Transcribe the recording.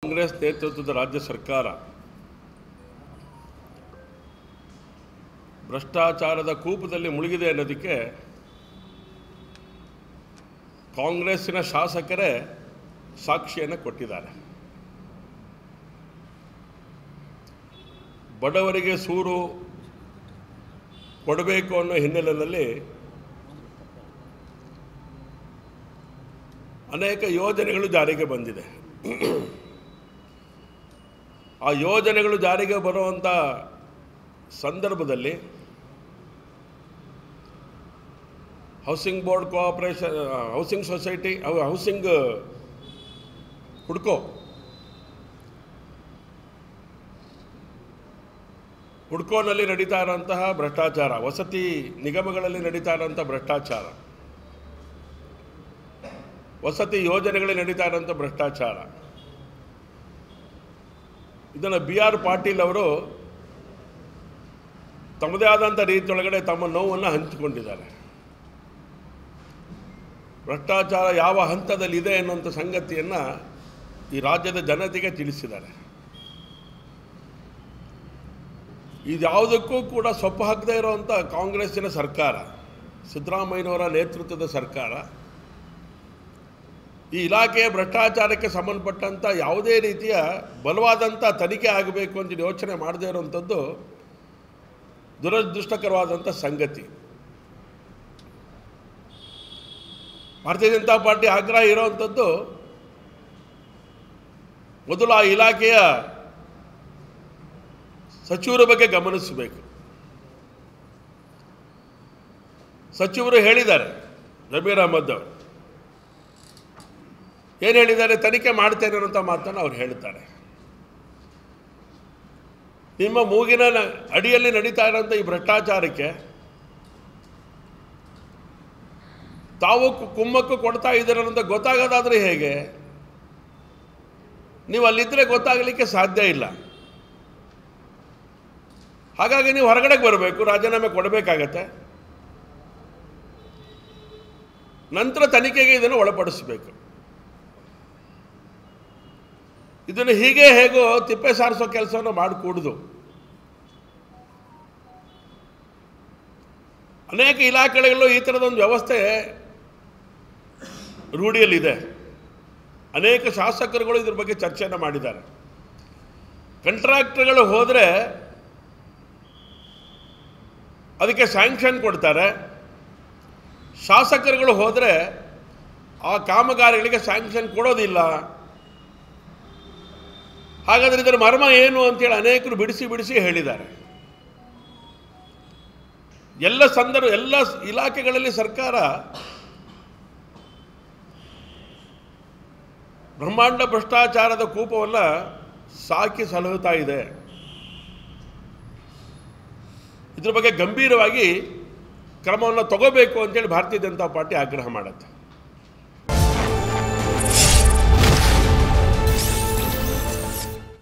ಕಾಂಗ್ರೆಸ್ ನೇತೃತ್ವದ ರಾಜ್ಯ ಸರ್ಕಾರ ಭ್ರಷ್ಟಾಚಾರದ ಕೂಪದಲ್ಲಿ ಮುಳುಗಿದೆ ಅನ್ನೋದಕ್ಕೆ ಕಾಂಗ್ರೆಸ್ಸಿನ ಶಾಸಕರೇ ಸಾಕ್ಷಿಯನ್ನು ಕೊಟ್ಟಿದ್ದಾರೆ. ಬಡವರಿಗೆ ಸೂರು ಕೊಡಬೇಕು ಅನ್ನೋ ಹಿನ್ನೆಲೆಯಲ್ಲಿ ಅನೇಕ ಯೋಜನೆಗಳು ಜಾರಿಗೆ ಬಂದಿದೆ. ಆ ಯೋಜನೆಗಳು ಜಾರಿಗೆ ಬರುವಂಥ ಸಂದರ್ಭದಲ್ಲಿ housing board cooperation, housing society, housing ಹುಡ್ಕೋನಲ್ಲಿ ನಡೀತಾ ಇರೋಂತಹ ಭ್ರಷ್ಟಾಚಾರ, ವಸತಿ ನಿಗಮಗಳಲ್ಲಿ ನಡೀತಾ ಇರೋಂಥ ಭ್ರಷ್ಟಾಚಾರ, ವಸತಿ ಯೋಜನೆಗಳಲ್ಲಿ ನಡೀತಾ ಇರೋಂಥ ಭ್ರಷ್ಟಾಚಾರ, ಇದನ್ನು BR ಪಾಟೀಲ್ ಅವರು ತಮ್ಮದೇ ಆದಂಥ ರೀತಿಯೊಳಗಡೆ ತಮ್ಮ ನೋವನ್ನು ಹಂಚಿಕೊಂಡಿದ್ದಾರೆ. ಭ್ರಷ್ಟಾಚಾರ ಯಾವ ಹಂತದಲ್ಲಿದೆ ಅನ್ನುವಂಥ ಸಂಗತಿಯನ್ನು ಈ ರಾಜ್ಯದ ಜನತೆಗೆ ತಿಳಿಸಿದ್ದಾರೆ. ಇದ್ಯಾವುದಕ್ಕೂ ಕೂಡ ಸೊಪ್ಪು ಹಾಕದೇ ಇರುವಂಥ ಕಾಂಗ್ರೆಸ್ಸಿನ ಸರ್ಕಾರ, ಸಿದ್ದರಾಮಯ್ಯನವರ ನೇತೃತ್ವದ ಸರ್ಕಾರ ಈ ಇಲಾಖೆಯ ಭ್ರಷ್ಟಾಚಾರಕ್ಕೆ ಸಂಬಂಧಪಟ್ಟಂಥ ಯಾವುದೇ ರೀತಿಯ ಬಲವಾದಂಥ ತನಿಖೆ ಆಗಬೇಕು ಅಂತ ಯೋಚನೆ ಮಾಡದೇ ಇರುವಂಥದ್ದು ದುರದೃಷ್ಟಕರವಾದಂಥ ಸಂಗತಿ. ಭಾರತೀಯ ಜನತಾ ಪಾರ್ಟಿ ಆಗ್ರಹ ಇರೋವಂಥದ್ದು ಮೊದಲು ಆ ಇಲಾಖೆಯ ಸಚಿವರ ಬಗ್ಗೆ ಗಮನಿಸಬೇಕು. ಸಚಿವರು ಹೇಳಿದ್ದಾರೆ, ಜಮೀರ್ ಅಹ್ಮದ್ ಅವರು ಏನು ಹೇಳಿದ್ದಾರೆ, ತನಿಖೆ ಮಾಡ್ತೇನೆ ಅನ್ನೋಂಥ ಮಾತನ್ನು ಅವ್ರು ಹೇಳ್ತಾರೆ. ನಿಮ್ಮ ಮೂಗಿನ ಅಡಿಯಲ್ಲಿ ನಡೀತಾ ಇರೋಂಥ ಈ ಭ್ರಷ್ಟಾಚಾರಕ್ಕೆ ತಾವು ಕುಮ್ಮಕ್ಕು ಕೊಡ್ತಾ ಇದ್ದೀರ ಅಂತ ಗೊತ್ತಾಗೋದಾದರೆ ಹೇಗೆ? ನೀವು ಅಲ್ಲಿದ್ದರೆ ಗೊತ್ತಾಗಲಿಕ್ಕೆ ಸಾಧ್ಯ ಇಲ್ಲ. ಹಾಗಾಗಿ ನೀವು ಹೊರಗಡೆಗೆ ಬರಬೇಕು, ರಾಜೀನಾಮೆ ಕೊಡಬೇಕಾಗತ್ತೆ. ನಂತರ ತನಿಖೆಗೆ ಇದನ್ನು ಒಳಪಡಿಸಬೇಕು. ಇದನ್ನು ಹೀಗೆ ಹೇಗೋ ತಿಪ್ಪೆ ಸಾರಿಸೋ ಕೆಲಸವನ್ನು ಮಾಡಿಕೂಡುದು. ಅನೇಕ ಇಲಾಖೆಗಳಲ್ಲೂ ಈ ಥರದೊಂದು ವ್ಯವಸ್ಥೆ ರೂಢಿಯಲ್ಲಿದೆ. ಅನೇಕ ಶಾಸಕರುಗಳು ಇದ್ರ ಬಗ್ಗೆ ಚರ್ಚೆಯನ್ನು ಮಾಡಿದ್ದಾರೆ. ಕಾಂಟ್ರಾಕ್ಟರ್ಗಳು ಹೋದರೆ ಅದಕ್ಕೆ ಸ್ಯಾಂಕ್ಷನ್ ಕೊಡ್ತಾರೆ, ಶಾಸಕರುಗಳು ಹೋದರೆ ಆ ಕಾಮಗಾರಿಗಳಿಗೆ ಸ್ಯಾಂಕ್ಷನ್ ಕೊಡೋದಿಲ್ಲ. ಹಾಗಾದರೆ ಇದರ ಮರ್ಮ ಏನು ಅಂತೇಳಿ ಅನೇಕರು ಬಿಡಿಸಿ ಹೇಳಿದ್ದಾರೆ. ಎಲ್ಲ ಇಲಾಖೆಗಳಲ್ಲಿ ಸರ್ಕಾರ ಬ್ರಹ್ಮಾಂಡ ಭ್ರಷ್ಟಾಚಾರದ ಕೂಪವನ್ನು ಸಾಕಿ ಸಲಹುತ್ತಾ ಇದೆ. ಇದ್ರ ಬಗ್ಗೆ ಗಂಭೀರವಾಗಿ ಕ್ರಮವನ್ನು ತಗೋಬೇಕು ಅಂತೇಳಿ ಭಾರತೀಯ ಜನತಾ ಪಾರ್ಟಿ ಆಗ್ರಹ ಮಾಡುತ್ತೆ.